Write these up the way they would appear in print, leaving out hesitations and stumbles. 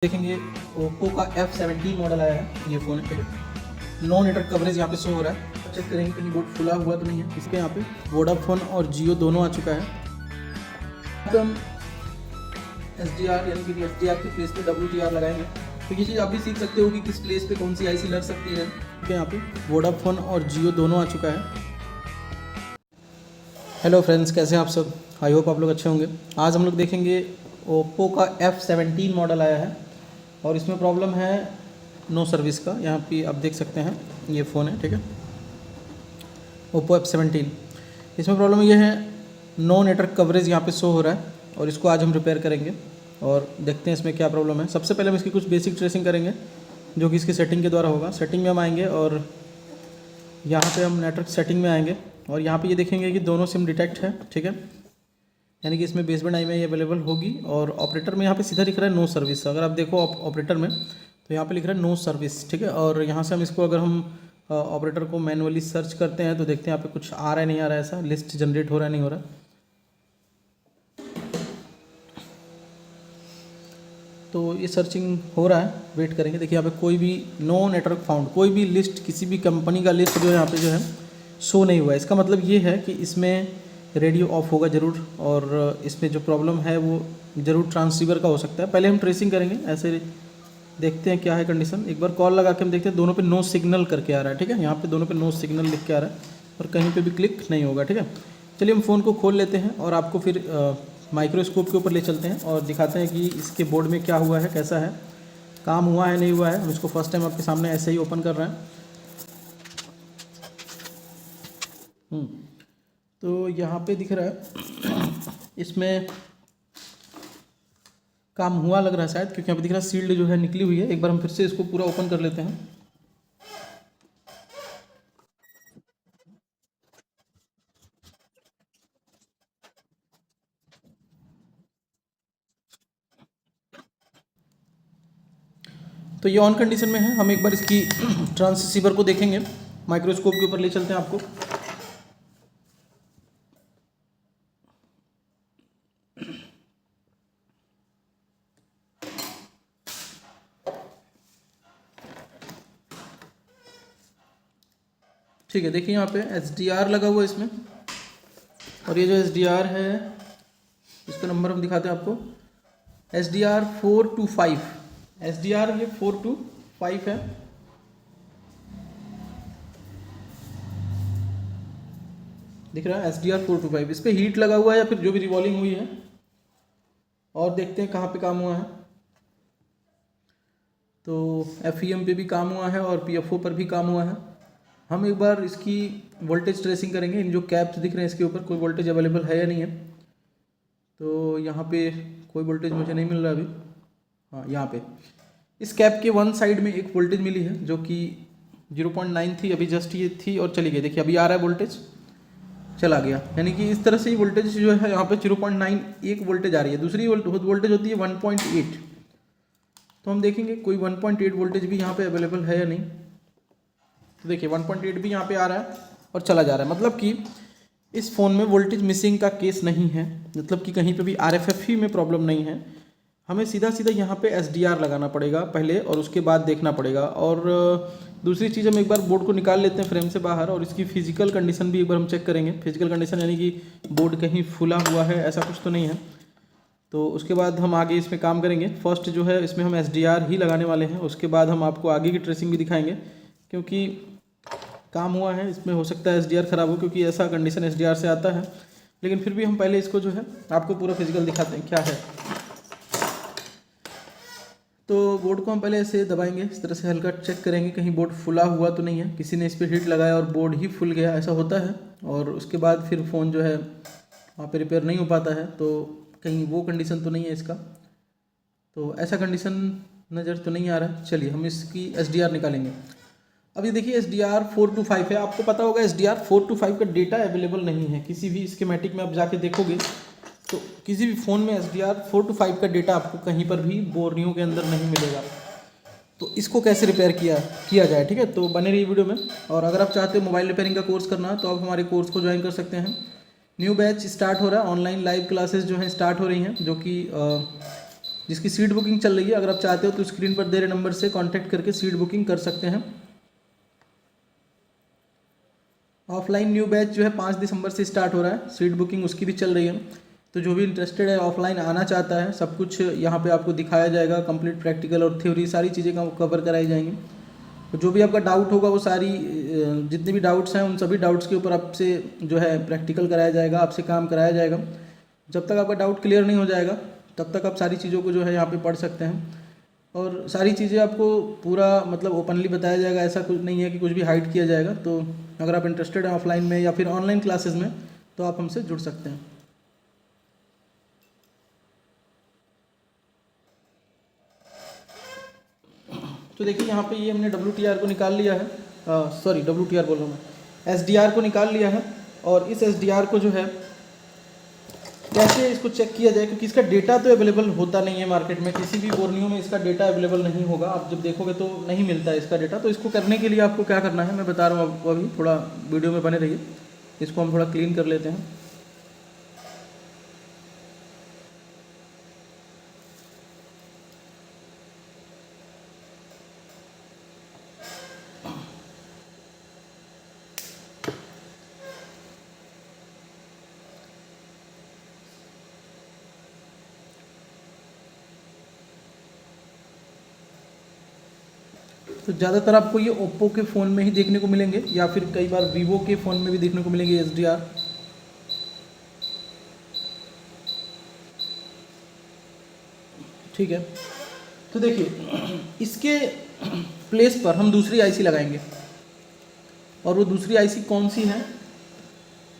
देखेंगे ओप्पो का F17 model आया है। ये फ़ोन है, नो नेटवर्क कवरेज यहाँ पे शो हो रहा है। चेक करेंगे कहीं बोर्ड खुला हुआ तो नहीं है। इसके यहाँ पे वोडाफोन और जियो दोनों आ चुका है। तो हम SDR यानी कि SDR की प्लेस पे WDR लगाएंगे, तो ये चीज़ आप भी सीख सकते हो कि किस प्लेस पे कौन सी आईसी लग सकती है। तो यहाँ पे वोडाफोन और जियो दोनों आ चुका है। हेलो फ्रेंड्स, कैसे हैं आप सब? आई होप आप लोग अच्छे होंगे। आज हम लोग देखेंगे ओप्पो का F17 मॉडल आया है और इसमें प्रॉब्लम है नो सर्विस का। यहाँ पे आप देख सकते हैं ये फ़ोन है, ठीक है, ओप्पो F17। इसमें प्रॉब्लम ये है नो नेटवर्क कवरेज यहाँ पे शो हो रहा है और इसको आज हम रिपेयर करेंगे और देखते हैं इसमें क्या प्रॉब्लम है। सबसे पहले हम इसकी कुछ बेसिक ट्रेसिंग करेंगे जो कि इसकी सेटिंग के द्वारा होगा। सेटिंग में हम आएंगे और यहाँ पे हम नेटवर्क सेटिंग में आएंगे और यहाँ पे ये देखेंगे कि दोनों सिम डिटेक्ट है, ठीक है, यानी कि इसमें बेसबैंड IMEI अवेलेबल होगी। और ऑपरेटर में यहाँ पे सीधा लिख रहा है नो सर्विस। अगर आप देखो ऑपरेटर में तो यहाँ पे लिख रहा है नो सर्विस, ठीक है। और यहाँ से हम इसको अगर हम ऑपरेटर को मैनुअली सर्च करते हैं तो देखते हैं यहाँ पे कुछ आ रहा है नहीं आ रहा है, ऐसा लिस्ट जनरेट हो रहा है नहीं हो रहा। तो ये सर्चिंग हो रहा है, वेट करेंगे। देखिए यहाँ पे कोई भी नो नेटवर्क फाउंड, कोई भी लिस्ट, किसी भी कंपनी का लिस्ट जो है यहाँ पे जो है शो नहीं हुआ है। इसका मतलब ये है कि इसमें रेडियो ऑफ होगा ज़रूर और इसमें जो प्रॉब्लम है वो ज़रूर ट्रांसीवर का हो सकता है। पहले हम ट्रेसिंग करेंगे, ऐसे देखते हैं क्या है कंडीशन। एक बार कॉल लगा के हम देखते हैं, दोनों पे नो सिग्नल करके आ रहा है, ठीक है। यहाँ पे दोनों पे नो सिग्नल लिख के आ रहा है और कहीं पे भी क्लिक नहीं होगा, ठीक है। चलिए हम फ़ोन को खोल लेते हैं और आपको फिर माइक्रोस्कोप के ऊपर ले चलते हैं और दिखाते हैं कि इसके बोर्ड में क्या हुआ है, कैसा है, काम हुआ है नहीं हुआ है। हम इसको फर्स्ट टाइम आपके सामने ऐसे ही ओपन कर रहे हैं। तो यहाँ पे दिख रहा है इसमें काम हुआ लग रहा है शायद, क्योंकि यहाँ पे दिख रहा है सील्ड जो है निकली हुई है। एक बार हम फिर से इसको पूरा ओपन कर लेते हैं। तो ये ऑन कंडीशन में है। हम एक बार इसकी ट्रांसीवर को देखेंगे, माइक्रोस्कोप के ऊपर ले चलते हैं आपको। ठीक है, देखिए यहाँ पे SDR लगा हुआ है इसमें और ये जो SDR है इसका नंबर हम दिखाते हैं आपको, SDR 425। SDR ये 425 है। दिख रहा है SDR 425। इस पर हीट लगा हुआ है या फिर जो भी रिवॉल्विंग हुई है। और देखते हैं कहाँ पे काम हुआ है। तो FEM पे भी काम हुआ है और PFO पर भी काम हुआ है। हम एक बार इसकी वोल्टेज ट्रेसिंग करेंगे। इन जो कैप्स दिख रहे हैं इसके ऊपर कोई वोल्टेज अवेलेबल है या नहीं है। तो यहाँ पे कोई वोल्टेज मुझे नहीं मिल रहा अभी। हाँ, यहाँ पे इस कैप के वन साइड में एक वोल्टेज मिली है जो कि 0.9 थी, अभी जस्ट ये थी और चली गई। देखिए अभी आ रहा है वोल्टेज, चला गया। यानी कि इस तरह से ही वोल्टेज जो है यहाँ पे 0.9 एक वोल्टेज आ रही है। दूसरी वोल्टेज होती है 1.8। तो हम देखेंगे कोई 1.8 वोल्टेज भी यहाँ पे अवेलेबल है या नहीं। तो देखिए 1.8 भी यहाँ पे आ रहा है और चला जा रहा है। मतलब कि इस फ़ोन में वोल्टेज मिसिंग का केस नहीं है, मतलब कि कहीं पे भी RFFE में प्रॉब्लम नहीं है। हमें सीधा सीधा यहाँ पे SDR लगाना पड़ेगा पहले और उसके बाद देखना पड़ेगा। और दूसरी चीज़, हम एक बार बोर्ड को निकाल लेते हैं फ्रेम से बाहर और इसकी फिजिकल कंडीशन भी एक बार हम चेक करेंगे। फिजिकल कंडीशन यानी कि बोर्ड कहीं फूला हुआ है ऐसा कुछ तो नहीं है। तो उसके बाद हम आगे इसमें काम करेंगे। फर्स्ट जो है इसमें हम SDR ही लगाने वाले हैं, उसके बाद हम आपको आगे की ट्रेसिंग भी दिखाएंगे, क्योंकि काम हुआ है इसमें। हो सकता है SDR ख़राब हो, क्योंकि ऐसा कंडीशन SDR से आता है। लेकिन फिर भी हम पहले इसको जो है आपको पूरा फिजिकल दिखाते हैं क्या है। तो बोर्ड को हम पहले ऐसे दबाएंगे, इस तरह से हल्का चेक करेंगे कहीं बोर्ड फुला हुआ तो नहीं है। किसी ने इस पर हीट लगाया और बोर्ड ही फुल गया, ऐसा होता है। और उसके बाद फिर फ़ोन जो है वहाँ पे रिपेयर नहीं हो पाता है। तो कहीं वो कंडीशन तो नहीं है इसका। तो ऐसा कंडीशन नज़र तो नहीं आ रहा। चलिए हम इसकी SDR निकालेंगे। अब ये देखिए SDR 425 है। आपको पता होगा SDR 425 का डेटा अवेलेबल नहीं है। किसी भी स्कीमेटिक में आप जाके देखोगे तो किसी भी फ़ोन में SDR 425 का डेटा आपको कहीं पर भी बोर्नियो के अंदर नहीं मिलेगा। तो इसको कैसे रिपेयर किया जाए, ठीक है। तो बने रहिए वीडियो में। और अगर आप चाहते हो मोबाइल रिपेयरिंग का कोर्स करना तो आप हमारे कोर्स को ज्वाइन कर सकते हैं। न्यू बैच स्टार्ट हो रहा है, ऑनलाइन लाइव क्लासेस जो हैं स्टार्ट हो रही हैं, जो कि जिसकी सीट बुकिंग चल रही है। अगर आप चाहते हो तो स्क्रीन पर दे रहे नंबर से कांटेक्ट करके सीट बुकिंग कर सकते हैं। ऑफलाइन न्यू बैच जो है 5 दिसंबर से स्टार्ट हो रहा है, सीट बुकिंग उसकी भी चल रही है। तो जो भी इंटरेस्टेड है ऑफलाइन आना चाहता है, सब कुछ यहाँ पे आपको दिखाया जाएगा, कंप्लीट प्रैक्टिकल और थ्योरी सारी चीज़ें कवर कराई जाएंगी। तो जो भी आपका डाउट होगा वो सारी जितने भी डाउट्स हैं उन सभी डाउट्स के ऊपर आपसे जो है प्रैक्टिकल कराया जाएगा, आपसे काम कराया जाएगा। जब तक आपका डाउट क्लियर नहीं हो जाएगा तब तक आप सारी चीज़ों को जो है यहाँ पे पढ़ सकते हैं। और सारी चीज़ें आपको पूरा मतलब ओपनली बताया जाएगा, ऐसा कुछ नहीं है कि कुछ भी हाइड किया जाएगा। तो अगर आप इंटरेस्टेड हैं ऑफलाइन में या फिर ऑनलाइन क्लासेस में तो आप हमसे जुड़ सकते हैं। तो देखिए यहाँ पे ये हमने WTR को निकाल लिया है, सॉरी WTR बोल रहा हूँ मैं, SDR को निकाल लिया है। और इस SDR को जो है कैसे इसको चेक किया जाए, क्योंकि इसका डेटा तो अवेलेबल होता नहीं है मार्केट में, किसी भी बोर्नियो में इसका डेटा अवेलेबल नहीं होगा। आप जब देखोगे तो नहीं मिलता है इसका डेटा। तो इसको करने के लिए आपको क्या करना है मैं बता रहा हूँ आपको, अभी थोड़ा वीडियो में बने रहिए। इसको हम थोड़ा क्लीन कर लेते हैं। तो ज़्यादातर आपको ये ओप्पो के फ़ोन में ही देखने को मिलेंगे या फिर कई बार वीवो के फ़ोन में भी देखने को मिलेंगे SDR। ठीक है, तो देखिए इसके प्लेस पर हम दूसरी आईसी लगाएंगे, और वो दूसरी आईसी कौन सी है,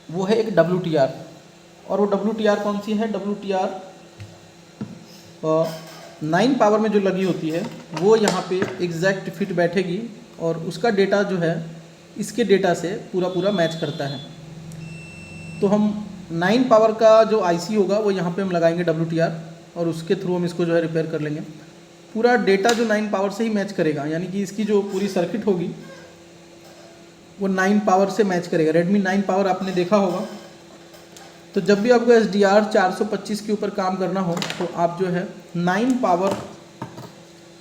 वो है एक WTR। और वो WTR कौन सी है, WTR 9 पावर में जो लगी होती है वो यहाँ पे एग्जैक्ट फिट बैठेगी, और उसका डेटा जो है इसके डेटा से पूरा मैच करता है। तो हम 9 पावर का जो आईसी होगा वो यहाँ पे हम लगाएंगे WTR, और उसके थ्रू हम इसको जो है रिपेयर कर लेंगे। पूरा डेटा जो 9 पावर से ही मैच करेगा, यानी कि इसकी जो पूरी सर्किट होगी वो 9 पावर से मैच करेगा। Redmi 9 पावर आपने देखा होगा। तो जब भी आपको SDR 425 के ऊपर काम करना हो तो आप जो है 9 पावर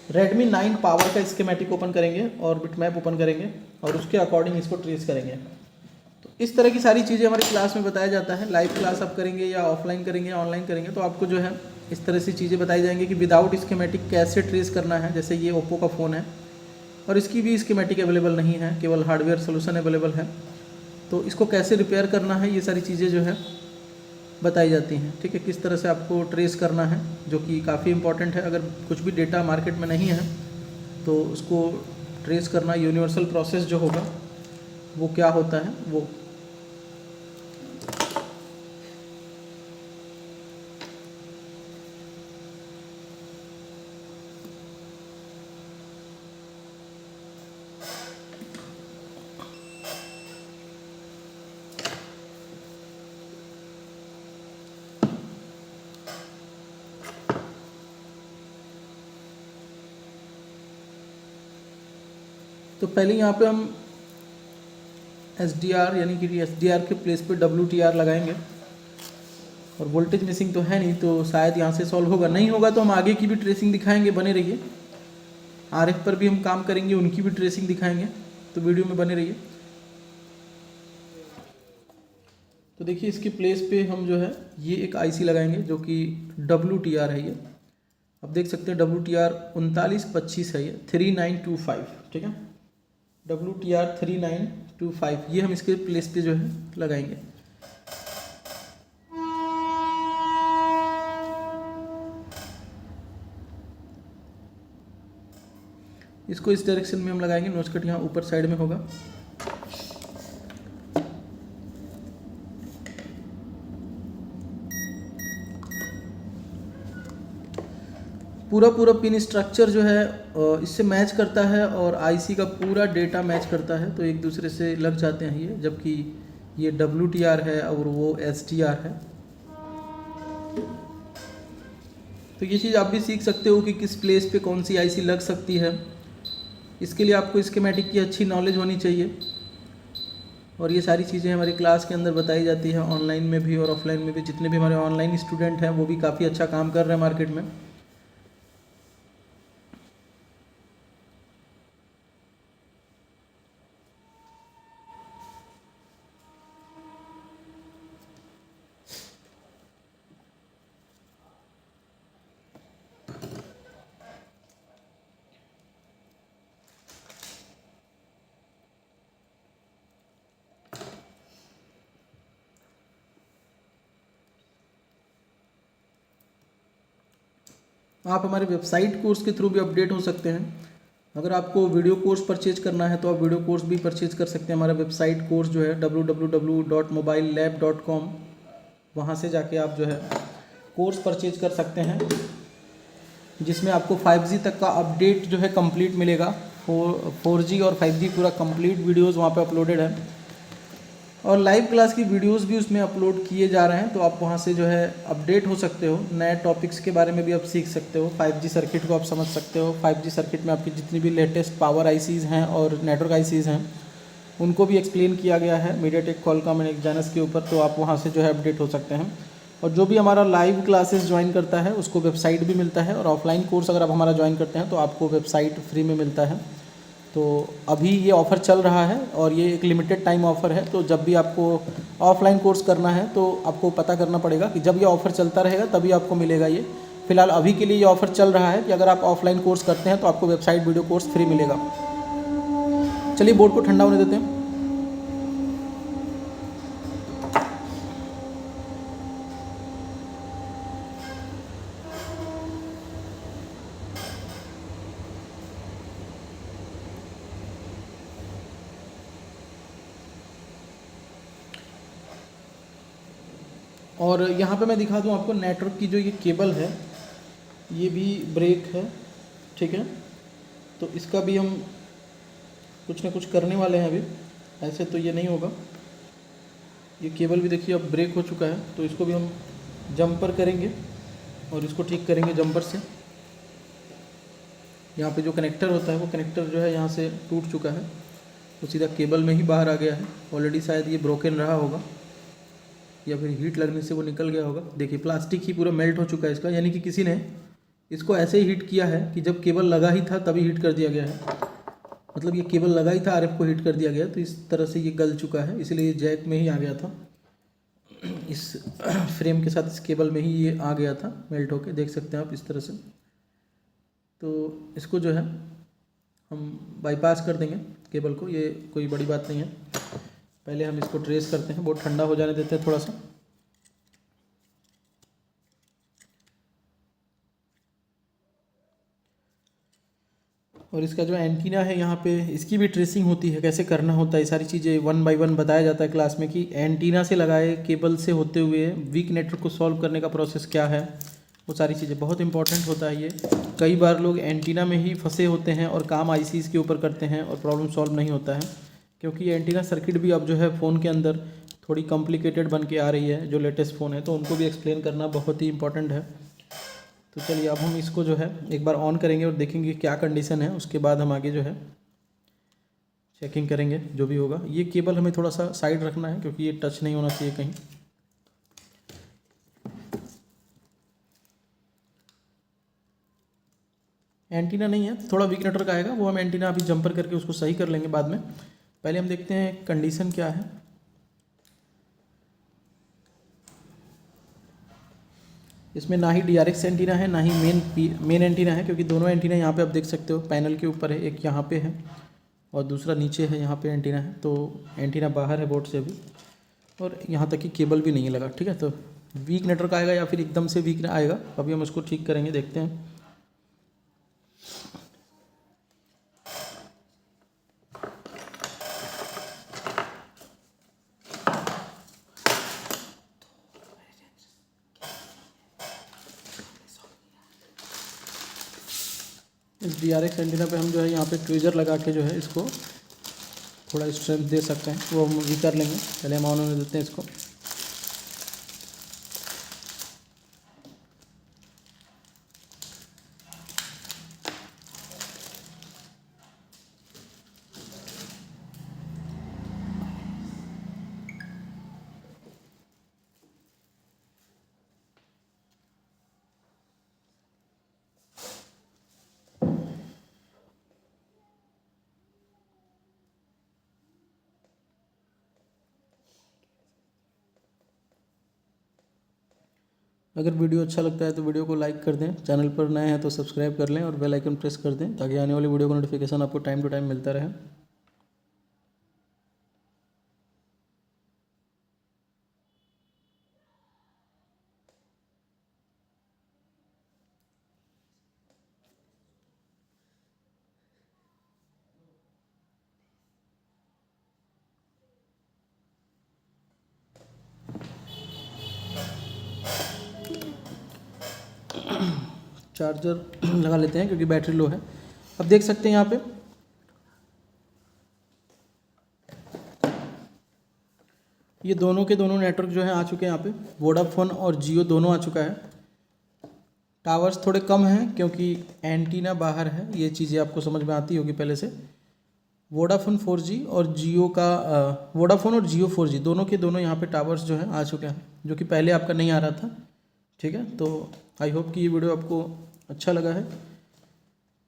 Redmi 9 पावर का स्कीमेटिक ओपन करेंगे और बिटमैप ओपन करेंगे और उसके अकॉर्डिंग इसको ट्रेस करेंगे। तो इस तरह की सारी चीज़ें हमारी क्लास में बताया जाता है। लाइव क्लास आप करेंगे या ऑफलाइन करेंगे या ऑनलाइन करेंगे तो आपको जो है इस तरह से चीज़ें बताई जाएंगी कि विदाउट स्कीमेटिक कैसे ट्रेस करना है। जैसे ये ओप्पो का फ़ोन है और इसकी भी स्कीमेटिक अवेलेबल नहीं है, केवल हार्डवेयर सोल्यूशन अवेलेबल है। तो इसको कैसे रिपेयर करना है ये सारी चीज़ें जो है बताई जाती हैं। ठीक है, किस तरह से आपको ट्रेस करना है, जो कि काफ़ी इंपॉर्टेंट है। अगर कुछ भी डेटा मार्केट में नहीं है तो उसको ट्रेस करना, यूनिवर्सल प्रोसेस जो होगा वो क्या होता है वो। तो पहले यहाँ पे हम SDR यानी कि SDR के प्लेस पे WTR लगाएंगे, और वोल्टेज मिसिंग तो है नहीं तो शायद यहाँ से सॉल्व होगा। नहीं होगा तो हम आगे की भी ट्रेसिंग दिखाएंगे, बने रहिए। RF पर भी हम काम करेंगे, उनकी भी ट्रेसिंग दिखाएंगे, तो वीडियो में बने रहिए। तो देखिए इसके प्लेस पे हम जो है ये एक IC लगाएंगे जो कि WTR है। ये आप देख सकते हैं WTR 3925 है, ये 3925। ठीक है, WTR 3925 ये हम इसके प्लेस पे जो है लगाएंगे। इसको इस डायरेक्शन में हम लगाएंगे, नोचकट यहाँ ऊपर साइड में होगा। पूरा पिन स्ट्रक्चर जो है इससे मैच करता है और आईसी का पूरा डेटा मैच करता है, तो एक दूसरे से लग जाते हैं ये, जबकि ये WTR है और वो SDR है। तो ये चीज़ आप भी सीख सकते हो कि किस प्लेस पे कौन सी आईसी लग सकती है। इसके लिए आपको स्कीमेटिक की अच्छी नॉलेज होनी चाहिए, और ये सारी चीज़ें हमारी क्लास के अंदर बताई जाती है, ऑनलाइन में भी और ऑफलाइन में भी। जितने भी हमारे ऑनलाइन स्टूडेंट हैं वो भी काफ़ी अच्छा काम कर रहे हैं मार्केट में। आप हमारे वेबसाइट कोर्स के थ्रू भी अपडेट हो सकते हैं। अगर आपको वीडियो कोर्स परचेज करना है तो आप वीडियो कोर्स भी परचेज कर सकते हैं। हमारा वेबसाइट कोर्स जो है www.mobilelab.com, वहाँ से जाके आप जो है कोर्स परचेज कर सकते हैं, जिसमें आपको 5G तक का अपडेट जो है कंप्लीट मिलेगा। 4G और 5G पूरा कंप्लीट वीडियोस वहाँ पे अपलोडेड है, और लाइव क्लास की वीडियोस भी उसमें अपलोड किए जा रहे हैं। तो आप वहाँ से जो है अपडेट हो सकते हो, नए टॉपिक्स के बारे में भी आप सीख सकते हो, 5G सर्किट को आप समझ सकते हो। 5G सर्किट में आपकी जितनी भी लेटेस्ट पावर आईसीज़ हैं और नेटवर्क आईसीज़ हैं उनको भी एक्सप्लेन किया गया है मीडियाटेक, क्वालकॉम एंड एक्साइनस के ऊपर। तो आप वहाँ से जो है अपडेट हो सकते हैं। और जो भी हमारा लाइव क्लासेस ज्वाइन करता है उसको वेबसाइट भी मिलता है, और ऑफलाइन कोर्स अगर आप हमारा ज्वाइन करते हैं तो आपको वेबसाइट फ्री में मिलता है। तो अभी ये ऑफ़र चल रहा है और ये एक लिमिटेड टाइम ऑफ़र है। तो जब भी आपको ऑफलाइन कोर्स करना है तो आपको पता करना पड़ेगा कि जब ये ऑफ़र चलता रहेगा तभी आपको मिलेगा ये। फिलहाल अभी के लिए ये ऑफ़र चल रहा है कि अगर आप ऑफलाइन कोर्स करते हैं तो आपको वेबसाइट वीडियो कोर्स फ्री मिलेगा। चलिए बोर्ड को ठंडा होने देते हैं। और यहाँ पे मैं दिखा दूँ आपको नेटवर्क की जो ये केबल है ये भी ब्रेक है, ठीक है। तो इसका भी हम कुछ ना कुछ करने वाले हैं अभी, ऐसे तो ये नहीं होगा। ये केबल भी देखिए अब ब्रेक हो चुका है, तो इसको भी हम जंपर करेंगे और इसको ठीक करेंगे जंपर से। यहाँ पे जो कनेक्टर होता है वो कनेक्टर जो है यहाँ से टूट चुका है, तो सीधा केबल में ही बाहर आ गया है। ऑलरेडी शायद ये ब्रोकन रहा होगा या फिर हीट लगने से वो निकल गया होगा। देखिए प्लास्टिक ही पूरा मेल्ट हो चुका है इसका, यानी कि किसी ने इसको ऐसे ही हीट किया है कि जब केबल लगा ही था तभी हीट कर दिया गया है। मतलब ये केबल लगा ही था, आरएफ को हीट कर दिया गया, तो इस तरह से ये गल चुका है, इसलिए ये जैक में ही आ गया था। इस फ्रेम के साथ इस केबल में ही ये आ गया था मेल्ट होके, देख सकते हैं आप इस तरह से। तो इसको जो है हम बाईपास कर देंगे केबल को, ये कोई बड़ी बात नहीं है। पहले हम इसको ट्रेस करते हैं, बहुत ठंडा हो जाने देते हैं थोड़ा सा। और इसका जो एंटीना है यहाँ पे, इसकी भी ट्रेसिंग होती है, कैसे करना होता है, ये सारी चीज़ें 1 बाय 1 बताया जाता है क्लास में, कि एंटीना से लगाए केबल से होते हुए वीक नेटवर्क को सॉल्व करने का प्रोसेस क्या है। वो सारी चीज़ें बहुत इंपॉर्टेंट होता है ये। कई बार लोग एंटीना में ही फंसे होते हैं और काम आईसीज़ के ऊपर करते हैं और प्रॉब्लम सॉल्व नहीं होता है, क्योंकि ये एंटीना सर्किट भी अब जो है फ़ोन के अंदर थोड़ी कॉम्प्लिकेटेड बन के आ रही है, जो लेटेस्ट फ़ोन है, तो उनको भी एक्सप्लेन करना बहुत ही इंपॉर्टेंट है। तो चलिए अब हम इसको जो है एक बार ऑन करेंगे और देखेंगे क्या कंडीशन है, उसके बाद हम आगे जो है चेकिंग करेंगे जो भी होगा। ये केबल हमें थोड़ा सा साइड रखना है क्योंकि ये टच नहीं होना चाहिए कहीं। एंटीना नहीं है, थोड़ा वीक नेटवर्क आएगा, वो हम एंटीना अभी जंपर करके उसको सही कर लेंगे बाद में। पहले हम देखते हैं कंडीशन क्या है। इसमें ना ही DRX एंटीना है ना ही मेन एंटीना है, क्योंकि दोनों एंटीना यहाँ पे आप देख सकते हो पैनल के ऊपर है, एक यहाँ पे है और दूसरा नीचे है, यहाँ पे एंटीना है। तो एंटीना बाहर है बोर्ड से अभी, और यहाँ तक कि केबल भी नहीं है लगा, ठीक है। तो वीक नेटवर्क आएगा या फिर एकदम से वीक आएगा, अभी हम उसको ठीक करेंगे, देखते हैं। इस DRX एंटीना पे हम जो है यहाँ पे ट्विजर लगा के जो है इसको थोड़ा स्ट्रेंथ दे सकते हैं, वो हम भी कर लेंगे। पहले हम ऑन होने देते हैं इसको। अगर वीडियो अच्छा लगता है तो वीडियो को लाइक कर दें, चैनल पर नए हैं तो सब्सक्राइब कर लें और बेल आइकन प्रेस कर दें, ताकि आने वाली वीडियो का नोटिफिकेशन आपको टाइम टू टाइम मिलता रहे। चार्जर लगा लेते हैं क्योंकि बैटरी लो है। अब देख सकते हैं यहाँ पे ये दोनों के दोनों नेटवर्क जो है आ चुके हैं। यहाँ पे वोडाफोन और जियो दोनों आ चुका है। टावर्स थोड़े कम हैं क्योंकि एंटीना बाहर है, ये चीज़ें आपको समझ में आती होगी पहले से। वोडाफोन 4G और जियो का वोडाफोन और जियो 4G दोनों के दोनों यहाँ पे टावर्स जो है आ चुके हैं, जो कि पहले आपका नहीं आ रहा था। ठीक है, तो आई होप कि ये वीडियो आपको अच्छा लगा है।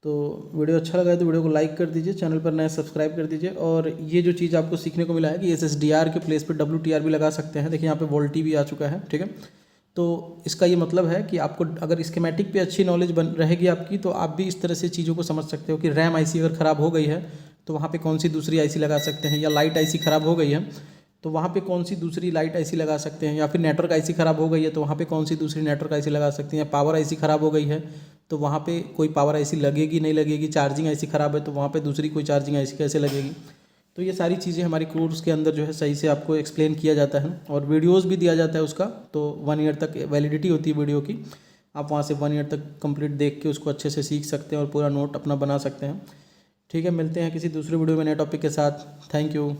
तो वीडियो अच्छा लगा है तो वीडियो को लाइक कर दीजिए, चैनल पर नए सब्सक्राइब कर दीजिए। और ये जो चीज़ आपको सीखने को मिला है कि SSDR के प्लेस पे WTR भी लगा सकते हैं। देखिए यहाँ पे वोल्टी भी आ चुका है। ठीक है, तो इसका ये मतलब है कि आपको अगर स्कीमेटिक पे अच्छी नॉलेज बन रहेगी आपकी, तो आप भी इस तरह से चीज़ों को समझ सकते हो कि रैम IC अगर ख़राब हो गई है तो वहाँ पे कौन सी दूसरी IC लगा सकते हैं, या लाइट IC ख़राब हो गई है तो वहाँ पे कौन सी दूसरी लाइट IC लगा सकते हैं, या फिर नेटवर्क IC ख़राब हो गई है तो वहाँ पे कौन सी दूसरी नेटवर्क IC लगा सकते हैं, या पावर IC ख़राब हो गई है तो वहाँ पे कोई पावर IC लगेगी नहीं लगेगी, चार्जिंग IC ख़राब है तो वहाँ पे दूसरी कोई चार्जिंग IC कैसे लगेगी। तो ये सारी चीज़ें हमारे कोर्स के अंदर जो है सही से आपको एक्सप्लेन किया जाता है और वीडियोस भी दिया जाता है उसका। तो 1 ईयर तक वैलिडिटी होती है वीडियो की, आप वहाँ से 1 ईयर तक कंप्लीट देख के उसको अच्छे से सीख सकते हैं और पूरा नोट अपना बना सकते हैं। ठीक है, मिलते हैं किसी दूसरे वीडियो में नए टॉपिक के साथ। Thank you.